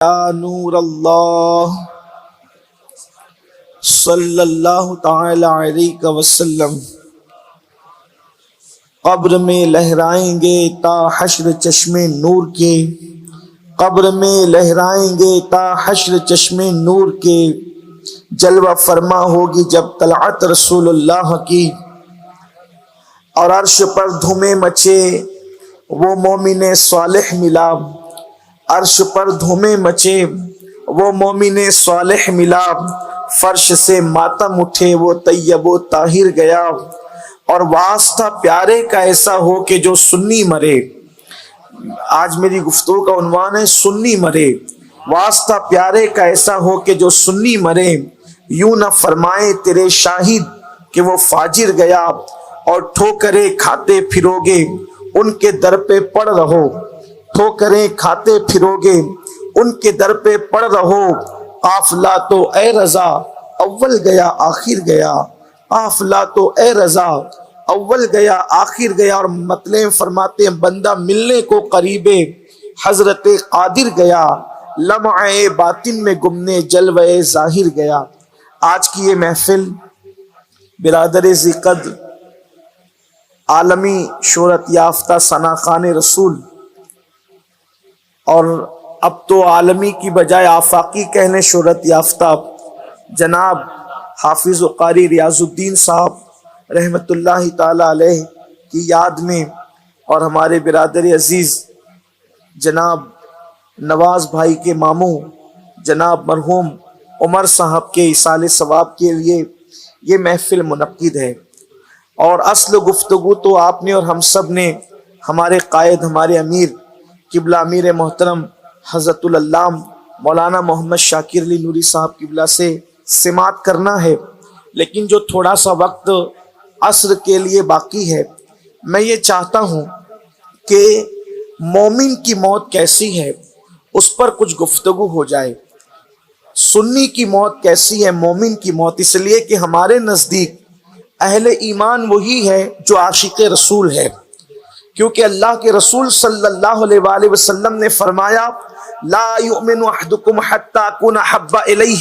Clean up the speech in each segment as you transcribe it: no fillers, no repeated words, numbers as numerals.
یا نور اللہ صلی اللہ تعالی علیہ وسلم قبر میں لہرائیں گے تا حشر چشمے نور کے، قبر میں لہرائیں گے تا حشر چشمے نور کے، جلوہ فرما ہوگی جب طلعت رسول اللہ کی، اور عرش پر دھومے مچے وہ مومن صالح ملا، عرش پر دھومے مچے وہ مومن صالح ملا، فرش سے ماتم اٹھے وہ طیب و طاہر گیا، اور واسطہ پیارے کا ایسا ہو کہ جو سنی مرے۔ آج میری گفتگو کا عنوان ہے سنی مرے، واسطہ پیارے کا ایسا ہو کہ جو سنی مرے، یوں نہ فرمائے تیرے شاہد کہ وہ فاجر گیا، اور ٹھوکریں کھاتے پھرو گے ان کے در پہ پڑ رہو، ٹھوکریں کھاتے پھرو گے ان کے در پہ پڑ رہو، قافلہ تو اے رضا اول گیا آخر گیا، قافلہ تو اے رضا اول گیا آخر گیا۔ اور مطلب فرماتے ہیں بندہ ملنے کو قریب حضرت قادر گیا، لمعے باطن میں گمنے جلوے ظاہر گیا۔ آج کی یہ محفل برادر ذی قدر عالمی شہرت یافتہ ثنا خوان رسول، اور اب تو عالمی کی بجائے آفاقی کہنے شہرت یافتہ جناب حافظ و قاری ریاض الدین صاحب رحمت اللہ تعالی علیہ کی یاد میں، اور ہمارے برادر عزیز جناب نواز بھائی کے ماموں جناب مرحوم عمر صاحب کے ایصال ثواب کے لیے یہ محفل منعقد ہے۔ اور اصل گفتگو تو آپ نے اور ہم سب نے ہمارے قائد ہمارے امیر قبلہ امیر محترم حضرت العلام مولانا محمد شاکر علی نوری صاحب قبلہ سے سماعت کرنا ہے، لیکن جو تھوڑا سا وقت عصر کے لیے باقی ہے، میں یہ چاہتا ہوں کہ مومن کی موت کیسی ہے اس پر کچھ گفتگو ہو جائے۔ سنی کی موت کیسی ہے، مومن کی موت، اس لیے کہ ہمارے نزدیک اہل ایمان وہی ہے جو عاشق رسول ہے، کیونکہ اللہ کے رسول صلی اللہ علیہ وآلہ وسلم نے فرمایا لا یؤمن احدکم حتی اکون احب الیہ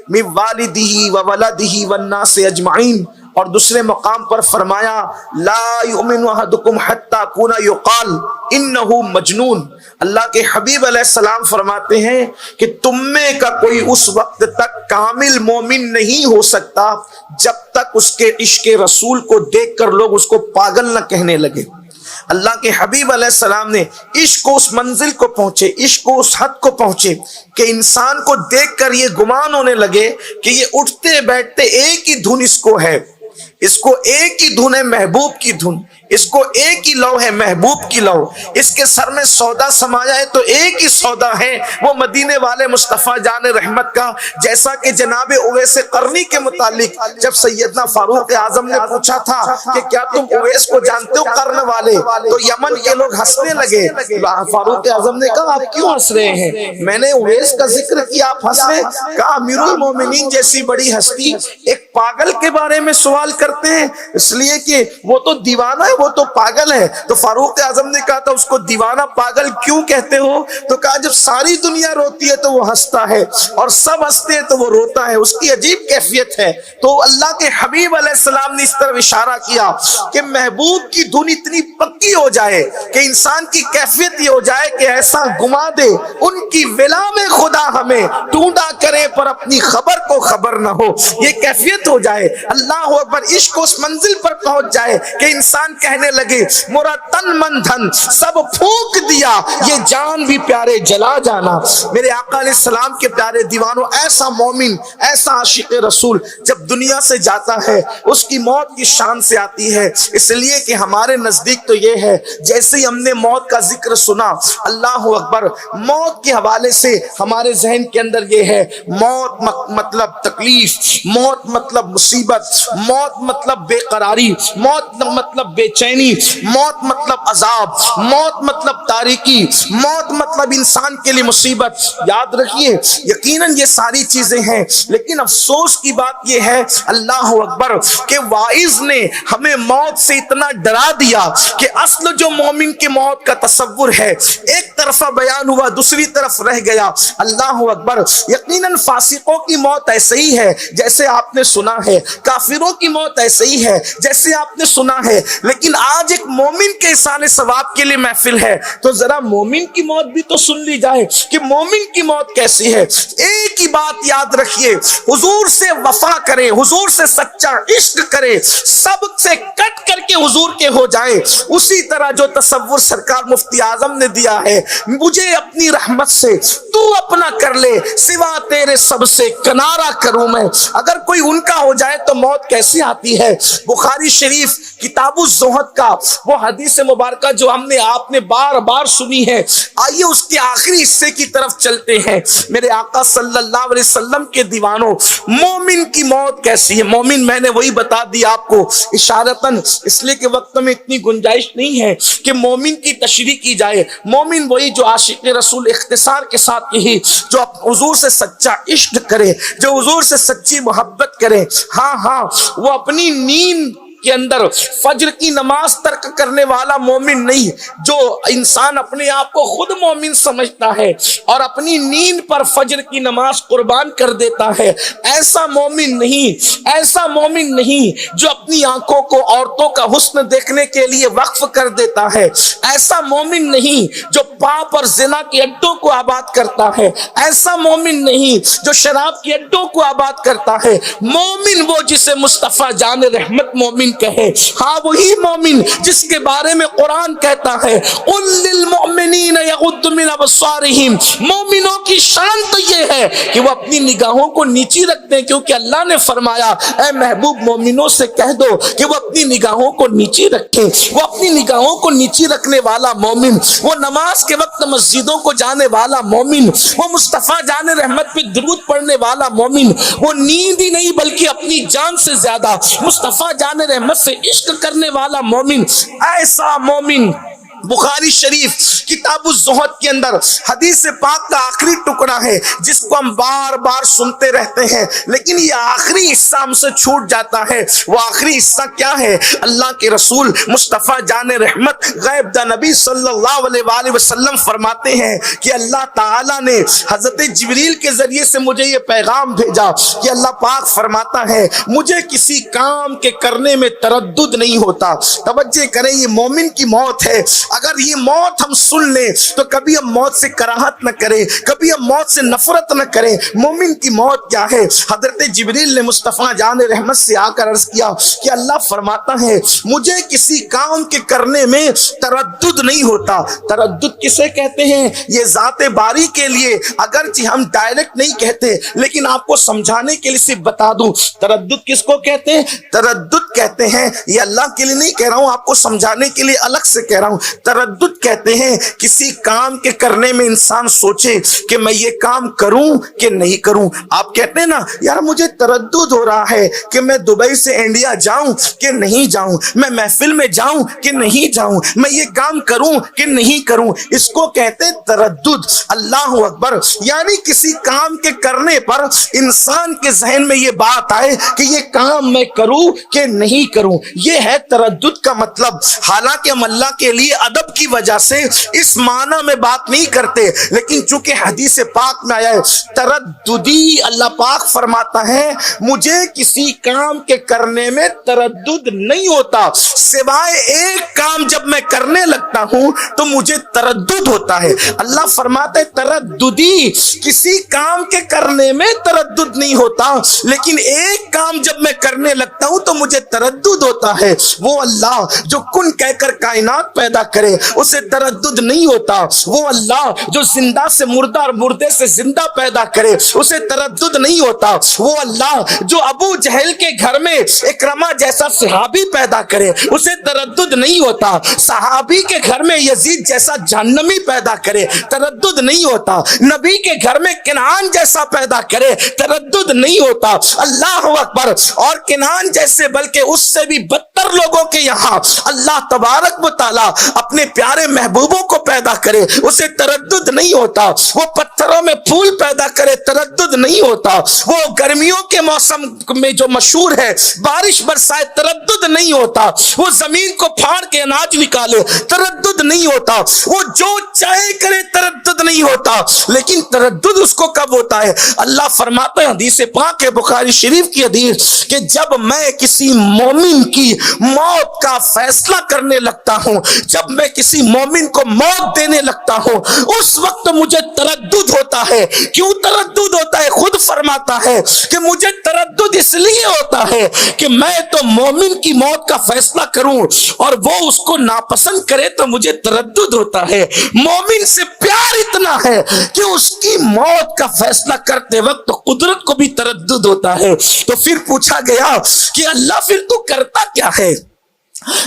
من والدہ وولدہ والناس اجمعین، اور دوسرے مقام پر فرمایا لا یؤمن احدکم حتی اکون یقال انہ مجنون۔ اللہ کے حبیب علیہ السلام فرماتے ہیں کہ تم میں کا کوئی اس وقت تک کامل مومن نہیں ہو سکتا جب تک اس کے عشق رسول کو دیکھ کر لوگ اس کو پاگل نہ کہنے لگے۔ اللہ کے حبیب علیہ السلام نے عشق کو اس منزل کو پہنچے، عشق کو اس حد کو پہنچے کہ انسان کو دیکھ کر یہ گمان ہونے لگے کہ یہ اٹھتے بیٹھتے ایک ہی دھن اس کو ہے، اس کو ایک ہی دھن ہے محبوب کی دھن، اس کو ایک ہی لو ہے محبوب کی لو، اس کے سر میں سودا سمایا ہے تو ایک ہی سودا ہے وہ مدینے والے مصطفیٰ جان رحمت کا۔ جیسا کہ جناب اویس قرنی کے متعلق جب سیدنا فاروق اعظم نے پوچھا تھا کہ کیا تم اویس کو جانتے ہو قرن والے، تو یمن کے لوگ ہنسنے لگے۔ فاروق اعظم نے کہا آپ کیوں ہنس رہے ہیں، میں نے اویس کا ذکر کیا آپ ہنس رہے ہیں؟ کہا امیر المومنین جیسی بڑی ہستی ایک پاگل کے بارے میں سوال کرتے ہیں، اس لیے کہ وہ تو دیوانہ ہے، وہ تو پاگل ہے۔ تو فاروق اعظم نے کہا تھا اس کو دیوانہ پاگل کیوں کہتے ہو؟ تو کہا جب ساری دنیا روتی ہے تو وہ ہنستا ہے، اور سب ہنستے ہیں تو وہ روتا ہے، اس کی عجیب کیفیت ہے۔ تو اللہ کے حبیب علیہ السلام نے اس طرف اشارہ کیا کہ محبوب کی دھن اتنی پکی ہو جائے کہ انسان کی کیفیت یہ ہو جائے کہ ایسا گما دے ان کی ولا میں خدا ہمیں ڈھونڈا کرے پر اپنی خبر کو خبر نہ ہو، یہ کیفیت ہو جائے۔ اللہ اکبر، عشق اس منزل پر پہنچ جائے کہ انسان کہنے لگے مرا تن من دھن سب پھونک دیا، یہ جان بھی پیارے جلا جانا۔ میرے آقا علیہ السلام کے پیارے دیوانوں، ایسا مومن، ایسا عاشق رسول جب دنیا سے جاتا ہے اس کی موت کی شان سے آتی ہے، اس لیے کہ ہمارے نزدیک تو یہ ہے جیسے ہی ہم نے موت کا ذکر سنا، اللہ اکبر، موت کے حوالے سے ہمارے ذہن ذہن کے اندر یہ ہے موت مطلب تکلیف، موت مطلب مصیبت، موت مطلب بے قراری، موت مطلب بے چینی، موت مطلب عذاب، موت مطلب تاریکی، موت مطلب انسان کے لیے مصیبت. یاد رکھیے یقیناً یہ ساری چیزیں ہیں، لیکن افسوس کی بات یہ ہے اللہ اکبر کہ واعظ نے ہمیں موت سے اتنا ڈرا دیا کہ اصل جو مومن کے موت کا تصور ہے ایک طرفہ بیان ہوا، دوسری طرف رہ گیا. اللہ اکبر. یقیناً فاسقوں کی موت ایسے ہی ہے جیسے آپ نے سنا ہے، کافروں کی موت ایسے ہی ہے جیسے آپ نے سنا ہے، لیکن آج ایک مومن کے احسان ثواب کے لیے محفل ہے تو ذرا مومن کی موت بھی تو سن لی جائے کہ مومن کی موت کیسی ہے. ایک ہی بات یاد رکھیے، حضور سے وفا کرے، حضور سے سچا عشق کرے، سب سے کٹ کر کے حضور کے ہو جائے. اسی طرح جو تصور سرکار مفتی اعظم نے دیا ہے، مجھے اپنی رحمت سے تو اپنا کر لے، سوا تیرے سب سے کنارہ کروں میں. اگر کوئی ان کا ہو جائے تو موت کیسی آتی ہے. بخاری شریف کتاب الزہد کا وہ حدیث مبارکہ جو ہم نے آپ نے بار بار سنی ہے، آئیے اس کے آخری حصے کی طرف چلتے ہیں. میرے آقا صلی اللہ علیہ وسلم کے دیوانوں، مومن کی موت کیسی ہے؟ مومن میں نے وہی بتا دیا آپ کو اشارتاً، اس لیے کہ وقت میں اتنی گنجائش نہیں ہے کہ مومن کی تشریح کی جائے. مومن وہی جو عاشق رسول اختصار کے ساتھ یہی جو حضور سے سچا عشق کرے، جو حضور سے سچی محبت کرے. ہاں وہ اپنی نیند کے اندر فجر کی نماز ترک کرنے والا مومن نہیں. جو انسان اپنے آپ کو خود مومن سمجھتا ہے اور اپنی نیند پر فجر کی نماز قربان کر دیتا ہے، ایسا مومن نہیں، ایسا مومن نہیں جو اپنی آنکھوں کو عورتوں کا حسن دیکھنے کے لیے وقف کر دیتا ہے، ایسا مومن نہیں جو پاپ اور زنا کے اڈوں کو آباد کرتا ہے، ایسا مومن نہیں جو شراب کے اڈوں کو آباد کرتا ہے. مومن وہ جسے مصطفیٰ جان رحمت مومن کہے. ہاں وہی مومن جس کے بارے میں قرآن کہتا ہے قُل لِّلْمُؤْمِنِينَ يَغُضُّوا مِنْ أَبْصَارِهِمْ. مومنوں کی شان تو یہ ہے کہ وہ اپنی نگاہوں کو نیچی رکھتے ہیں، کیونکہ اللہ نے فرمایا اے محبوب مومنوں سے کہہ دو کہ وہ اپنی نگاہوں کو نیچی رکھیں. وہ اپنی نگاہوں کو نیچی رکھنے والا مومن، وہ نماز کے وقت مسجدوں کو جانے والا مومن، وہ مصطفیٰ جان رحمت پہ درود پڑھنے والا مومن، وہ نیند ہی نہیں بلکہ اپنی جان سے زیادہ مصطفیٰ جان رحمت سے عشق کرنے والا مومن. ایسا مومن بخاری شریف کتاب الزہد کے اندر حدیث پاک کا آخری ٹکڑا ہے جس کو ہم بار بار سنتے رہتے ہیں، لیکن یہ آخری حصہ ہم سے چھوٹ جاتا ہے. وہ آخری حصہ کیا ہے؟ اللہ کے رسول مصطفیٰ جان رحمت غیب دا نبی صلی اللہ علیہ وآلہ وسلم فرماتے ہیں کہ اللہ تعالیٰ نے حضرت جبریل کے ذریعے سے مجھے یہ پیغام بھیجا کہ اللہ پاک فرماتا ہے مجھے کسی کام کے کرنے میں تردد نہیں ہوتا. توجہ کریں، یہ مومن کی موت ہے. اگر یہ موت ہم سن لیں تو کبھی ہم موت سے کراہت نہ کریں، کبھی ہم موت سے نفرت نہ کریں. مومن کی موت کیا ہے؟ حضرت جبریل نے مصطفیٰ جان رحمت سے آ کر عرض کیا کہ اللہ فرماتا ہے مجھے کسی کام کے کرنے میں تردد نہیں ہوتا. تردد کسے کہتے ہیں؟ یہ ذات باری کے لیے اگرچہ ہم ڈائریکٹ نہیں کہتے لیکن آپ کو سمجھانے کے لیے صرف بتا دوں تردد کس کو کہتے ہیں. تردد کہتے ہیں، یہ اللہ کے لیے نہیں کہہ رہا ہوں، آپ کو سمجھانے کے لیے الگ سے کہہ رہا ہوں. تردد کہتے ہیں کسی کام کے کرنے میں انسان سوچے کہ میں یہ کام کروں کہ نہیں کروں. آپ کہتے ہیں نا یار مجھے تردد ہو رہا ہے کہ میں دبئی سے انڈیا جاؤں کہ نہیں جاؤں، میں محفل میں جاؤں کہ نہیں جاؤں، میں یہ کام کروں کہ نہیں کروں. اس کو کہتے ہیں تردد. اللہ اکبر. یعنی کسی کام کے کرنے پر انسان کے ذہن میں یہ بات آئے کہ یہ کام میں کروں کہ نہیں کروں. یہ ہے تردد کا مطلب. حالانکہ ہم اللہ کے لیے ادب کی وجہ سے اس معنی میں بات نہیں کرتے، لیکن چونکہ حدیث پاک میں آیا ہے ترددی، اللہ پاک فرماتا ہے مجھے کسی کام کے کرنے میں تردد نہیں ہوتا، سوائے ایک کام جب میں کرنے لگتا ہوں تو مجھے تردد ہوتا ہے. اللہ فرماتا ہے ترددی، کسی کام کے کرنے میں تردد نہیں ہوتا، لیکن ایک کام جب میں کرنے لگتا ہوں تو مجھے تردد ہوتا ہے، وہ اللہ جو کن کہہ کر کائنات پیدا کرے اسے تردد نہیں ہوتا، وہ اللہ جو زندہ سے مردہ اور مردے سے زندہ پیدا کرے اسے تردد نہیں ہوتا، وہ اللہ جو ابو جہل کے گھر میں اکرمہ جیسا صحابی پیدا کرے اسے تردد نہیں ہوتا، صحابی کے گھر میں یزید جیسا جہنمی پیدا کرے تردد نہیں ہوتا، نبی کے گھر میں کنعان جیسا پیدا کرے تردد نہیں ہوتا، اللہ اکبر، اور کنعان جیسے بلکہ اس سے بھی بدتر لوگوں کے یہاں اللہ تبارک و تعالی اپنے پیارے محبوبوں کو پیدا کرے اسے تردد نہیں ہوتا، وہ پتھروں میں پھول پیدا کرے تردد نہیں ہوتا، وہ گرمیوں کے موسم میں جو مشہور ہے بارش برسائے تردد نہیں ہوتا، وہ زمین کو پھاڑ کے اناج نکالے تردد نہیں ہوتا، وہ جو چاہے کرے تردد نہیں ہوتا، لیکن تردد اس کو کب ہوتا ہے؟ اللہ فرماتا ہے حدیث پاک ہے بخاری شریف کی حدیث کہ جب میں کسی مومن کی موت کا فیصلہ کرنے لگتا ہوں، جب میں کسی مومن کو موت دینے لگتا ہوں اس وقت مجھے تردد ہوتا ہے۔ کیوں تردد ہوتا ہے؟ خود فرماتا ہے کہ مجھے تردد اس لیے ہوتا ہے کہ میں تو مومن کی موت کا فیصلہ کروں اور وہ اس کو ناپسند کرے تو مجھے تردد ہوتا ہے، مومن سے پیار اتنا ہے کہ اس کی موت کا فیصلہ کرتے وقت قدرت کو بھی تردد ہوتا ہے۔ تو پھر پوچھا گیا کہ اللہ پھر تو کرتا کیا ہے؟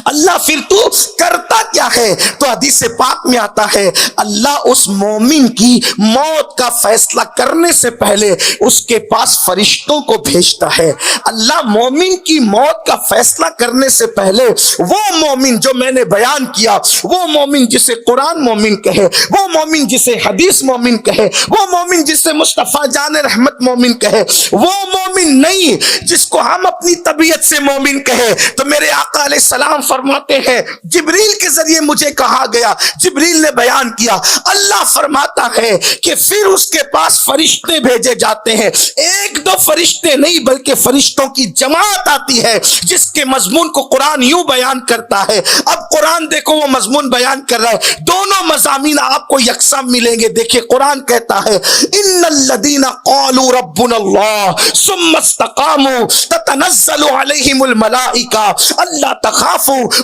اللہ پھر تو کرتا کیا ہے؟ تو حدیث پاک میں آتا ہے اللہ اس مومن کی موت کا فیصلہ کرنے سے پہلے اس کے پاس فرشتوں کو بھیجتا ہے۔ اللہ مومن کی موت کا فیصلہ کرنے سے پہلے وہ مومن جو میں نے بیان کیا، وہ مومن جسے قرآن مومن کہے، وہ مومن جسے حدیث مومن کہے، وہ مومن جسے مصطفیٰ جان رحمت مومن کہے، وہ مومن نہیں جس کو ہم اپنی طبیعت سے مومن کہے۔ تو میرے آقا علیہ السلام فرماتے ہیں جبریل کے ذریعے مجھے کہا گیا، جبریل نے بیان کیا، اللہ فرماتا ہے کہ پھر اس کے پاس فرشتے بھیجے جاتے ہیں، ایک دو فرشتے نہیں بلکہ فرشتوں کی جماعت آتی ہے جس کے مضمون کو قرآن یوں بیان کرتا ہے۔ اب قرآن دیکھو وہ مضمون بیان کر رہا ہے، دونوں مضامین آپ کو یکساں ملیں گے۔ دیکھیں قرآن کہتا ہے ان الذین قالوا ربنا اللہ ثم استقاموا تتنزل علیہم الملائکہ الا تخافوا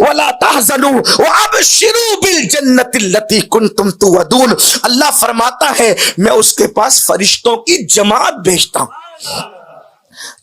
ولا تحزنوا وابشروا بالجنۃ التي كنتم توعدون۔ اللہ فرماتا ہے میں اس کے پاس فرشتوں کی جماعت بھیجتا ہوں،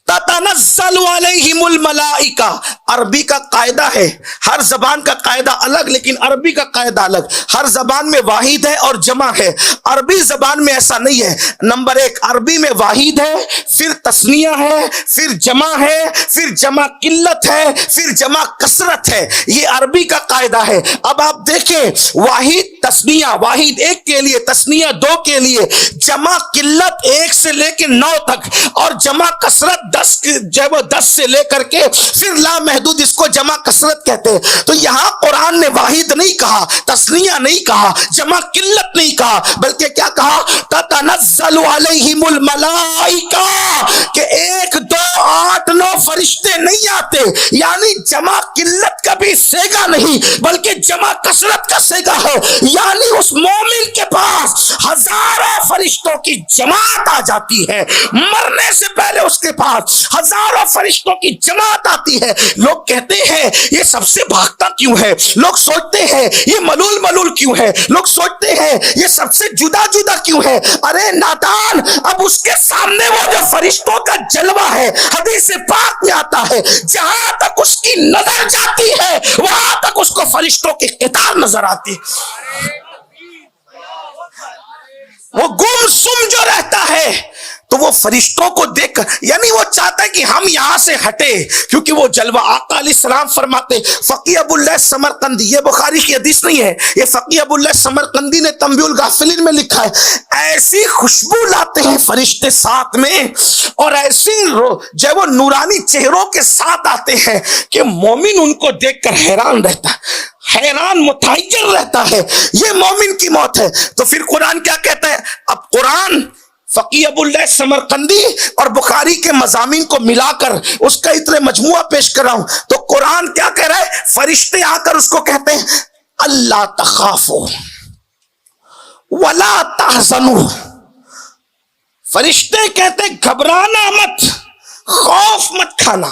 تتنزل علیہم الملائکہ، عربی کا قاعدہ ہے، ہر زبان کا قاعدہ الگ لیکن عربی کا قاعدہ الگ، ہر زبان میں واحد ہے اور جمع ہے، عربی زبان میں ایسا نہیں ہے۔ نمبر ایک، عربی میں واحد ہے، پھر تثنیہ ہے، پھر جمع ہے، پھر جمع قلت ہے، پھر جمع کثرت ہے، یہ عربی کا قاعدہ ہے۔ اب آپ دیکھیں واحد تثنیہ، واحد ایک کے لیے، تثنیہ دو کے لیے، جمع قلت ایک سے لے کے 9 تک، اور جمع کثرت 10 سے لے کر کے پھر لا محدود، اس کو جمع کثرت کہتے ہیں۔ تو یہاں قرآن نے واحد نہیں کہا، تثنیہ نہیں کہا، جمع قلت نہیں کہا، بلکہ کیا کہا؟ تتنزل علیہم الملائکہ، کہ 1 2 8 9 فرشتے نہیں آتے، یعنی جمع قلت کا بھی سیگا نہیں بلکہ جمع کثرت کا سیگا ہے، یعنی اس مومن کے پاس ہزاروں فرشتوں کی جماعت آ جاتی ہے، مرنے سے پہلے اس کے پاس ہزاروں فرشتوں کی جماعت آتی ہے۔ لوگ کہتے ہیں یہ سب سے بھاگتا کیوں ہے، لوگ سوچتے ہیں یہ ملول ملول کیوں ہے، لوگ سوچتے ہیں یہ سب سے جدا جدا کیوں ہے۔ ارے نادان، اب اس کے سامنے وہ جو فرشتوں کا جلوہ ہے حدیث پاک میں آتا ہے جہاں تک اس کی نظر جاتی ہے وہاں تک اس کو فرشتوں کی قطار نظر آتی ہے۔ وہ گم سم جو رہتا ہے تو وہ فرشتوں کو دیکھ کر، یعنی وہ چاہتا ہے کہ ہم یہاں سے ہٹے، کیونکہ وہ جلوہ آقا علیہ السلام فرماتے، فقیہ ابو اللہ سمرقندی، یہ بخاری کی حدیث نہیں ہے، یہ فقیہ ابو اللہ سمرقندی نے تنبیہ الغافلین میں لکھا ہے، ایسی خوشبو لاتے ہیں فرشتے ساتھ میں اور ایسی جو وہ نورانی چہروں کے ساتھ آتے ہیں کہ مومن ان کو دیکھ کر حیران رہتا ہے، حیران متحیر رہتا ہے، یہ مومن کی موت ہے۔ تو پھر قرآن کیا کہتا ہے؟ اب قرآن فقیہ ابو اللہ سمرقندی اور بخاری کے مضامین کو ملا کر اس کا اتنے مجموعہ پیش کر رہا ہوں، تو قرآن کیا کہہ رہا ہے؟ فرشتے آ کر اس کو کہتے ہیں اللہ تخافو ولا تحزنو، فرشتے کہتے ہیں گھبرانا مت، خوف مت کھانا،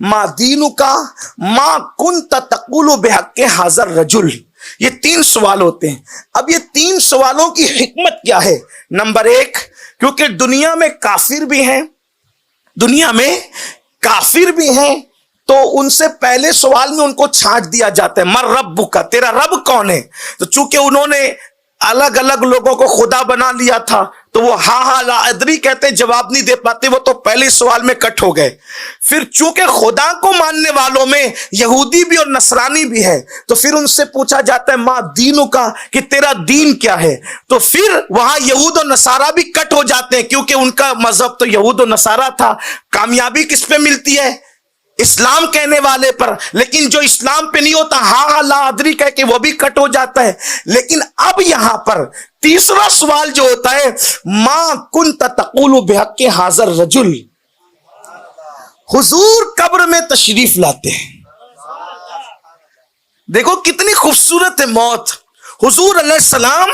ما دینو کا ما کنت تقول بحق حاضر رجل. یہ 3 سوال ہوتے ہیں. اب یہ 3 سوالوں کی حکمت کیا ہے؟ نمبر 1، کیونکہ دنیا میں کافر بھی ہیں، دنیا میں کافر بھی ہیں، تو ان سے پہلے سوال میں ان کو چھانٹ دیا جاتا ہے، مر رب کا، تیرا رب کون ہے؟ تو چونکہ انہوں نے الگ الگ لوگوں کو خدا بنا لیا تھا تو وہ ہاں لا ادری کہتے، جواب نہیں دے پاتے، وہ تو پہلے سوال میں کٹ ہو گئے. پھر چونکہ خدا کو ماننے والوں میں یہودی بھی اور نصرانی بھی ہے تو پھر ان سے پوچھا جاتا ہے ماں دینوں کا، کہ تیرا دین کیا ہے؟ تو پھر وہاں یہود و نصارہ بھی کٹ ہو جاتے ہیں، کیونکہ ان کا مذہب تو یہود و نصارہ تھا. کامیابی کس پہ ملتی ہے؟ اسلام کہنے والے پر. لیکن جو اسلام پہ نہیں ہوتا ہاں لا ادری کہہ کے وہ بھی کٹ ہو جاتا ہے. لیکن اب یہاں پر تیسرا سوال جو ہوتا ہے، ما کنت تقول بحق حاضر رجل. حضور قبر میں تشریف لاتے ہیں. دیکھو کتنی خوبصورت ہے موت. حضور علیہ السلام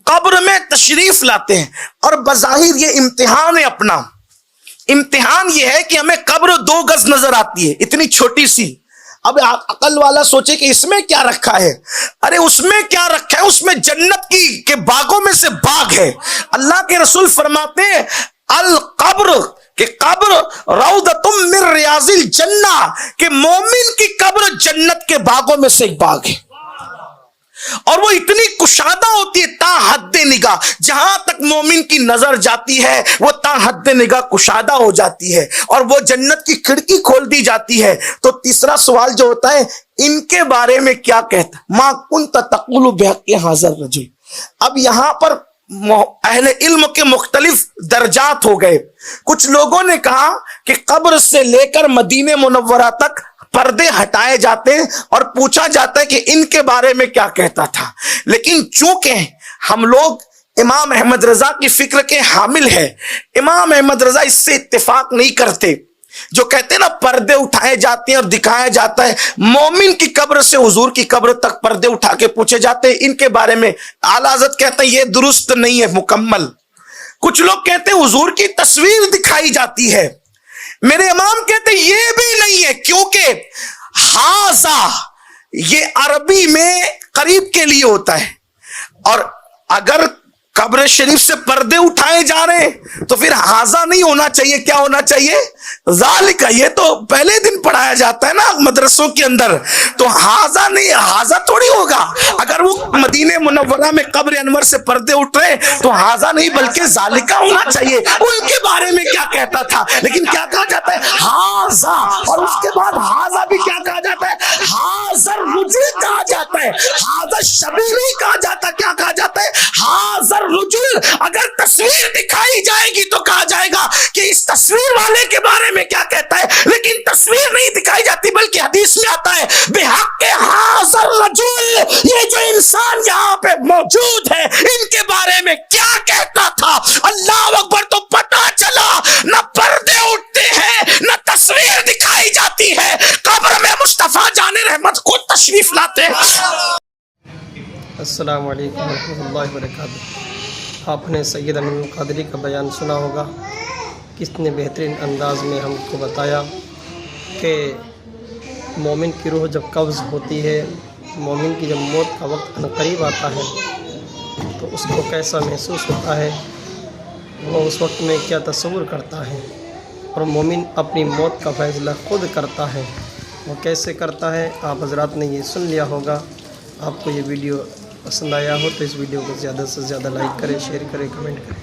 قبر میں تشریف لاتے ہیں، اور بظاہر یہ امتحان ہے اپنا. امتحان یہ ہے کہ ہمیں قبر 2 گز نظر آتی ہے، اتنی چھوٹی سی. اب عقل والا سوچے کہ اس میں کیا رکھا ہے؟ ارے اس میں کیا رکھا ہے؟ اس میں جنت کے باغوں میں سے باغ ہے. اللہ کے رسول فرماتے ہیں القبر، کہ قبر روضۃ من ریاض الجنہ، کہ مومن کی قبر جنت کے باغوں میں سے ایک باغ ہے. اور وہ اتنی کشادہ ہوتی ہے تا حد نگاہ، جہاں تک مومن کی نظر جاتی ہے وہ تا حد نگاہ کشادہ ہو جاتی ہے، اور وہ جنت کی کھڑکی کھول دی جاتی ہے. تو تیسرا سوال جو ہوتا ہے ان کے بارے میں کیا کہتا؟ ما کنت تقول بحق حاضر رجل. اب یہاں پر اہل علم کے مختلف درجات ہو گئے. کچھ لوگوں نے کہا کہ قبر سے لے کر مدینہ منورہ تک پردے ہٹائے جاتے ہیں اور پوچھا جاتا ہے کہ ان کے بارے میں کیا کہتا تھا. لیکن چونکہ ہم لوگ امام احمد رضا کی فکر کے حامل ہیں، امام احمد رضا اس سے اتفاق نہیں کرتے. جو کہتے ہیں نا پردے اٹھائے جاتے ہیں اور دکھایا جاتا ہے، مومن کی قبر سے حضور کی قبر تک پردے اٹھا کے پوچھے جاتے ہیں، ان کے بارے میں اعلیٰ حضرت کہتے ہیں یہ درست نہیں ہے مکمل. کچھ لوگ کہتے ہیں حضور کی تصویر دکھائی جاتی ہے. میرے امام کہتے ہیں یہ بھی نہیں ہے، کیونکہ ہاذا یہ عربی میں قریب کے لیے ہوتا ہے، اور اگر قبر شریف سے پردے اٹھائے جا رہے ہیں تو پھر ہاذا نہیں ہونا چاہیے، کیا ہونا چاہیے؟ ذالک. یہ تو پہلے دن پڑھایا جاتا ہے نا مدرسوں کے اندر، تو ہاذا نہیں، ہاذا تھوڑی ہوگا. اگر وہ مدینہ منورہ میں قبر انور سے پردے اٹھ رہے تو ہاذا نہیں بلکہ ذالکہ ہونا چاہیے. ان کے بارے میں کیا کہتا تھا؟ لیکن کیا کہا جاتا ہے؟ ہاذا. اور اس کے بعد ہاذا بھی کیا کہا جاتا ہے؟ حاضر رجل کہا جاتا ہے. حاضر شبیہ نہیں کہا جاتا. کیا کہا جاتا ہے؟ حاضر رجل. اگر تصویر دکھائی جائے گی تو کہا جائے گا کہ اس تصویر والے کے بارے میں کیا کہتا ہے. لیکن تصویر نہیں دکھائی جاتی بلکہ حدیث میں آتا ہے بحق حاضر رجل، یہ جو انسان یہاں پہ موجود ہے ان کے بارے میں کیا کہتا تھا. اللہ اکبر. تو پتہ چلا نہ پردے اٹھتے ہیں نہ تصویر دکھائی جاتی ہے، قبر میں مصطفیٰ جان رحمت خود تشریف لاتے ہیں. السلام علیکم ورحمۃ اللہ وبرکاتہ. آپ نے سید امین القادری کا بیان سنا ہوگا، کتنے بہترین انداز میں ہم کو بتایا کہ مومن کی روح جب قبض ہوتی ہے، مومن کی جب موت کا وقت قریب آتا ہے تو اس کو کیسا محسوس ہوتا ہے، وہ اس وقت میں کیا تصور کرتا ہے، اور مومن اپنی موت کا فیصلہ خود کرتا ہے. وہ کیسے کرتا ہے آپ حضرات نے یہ سن لیا ہوگا. آپ کو یہ ویڈیو پسند آیا ہو تو اس ویڈیو کو زیادہ سے زیادہ لائک کریں، شیئر کریں، کمنٹ کریں.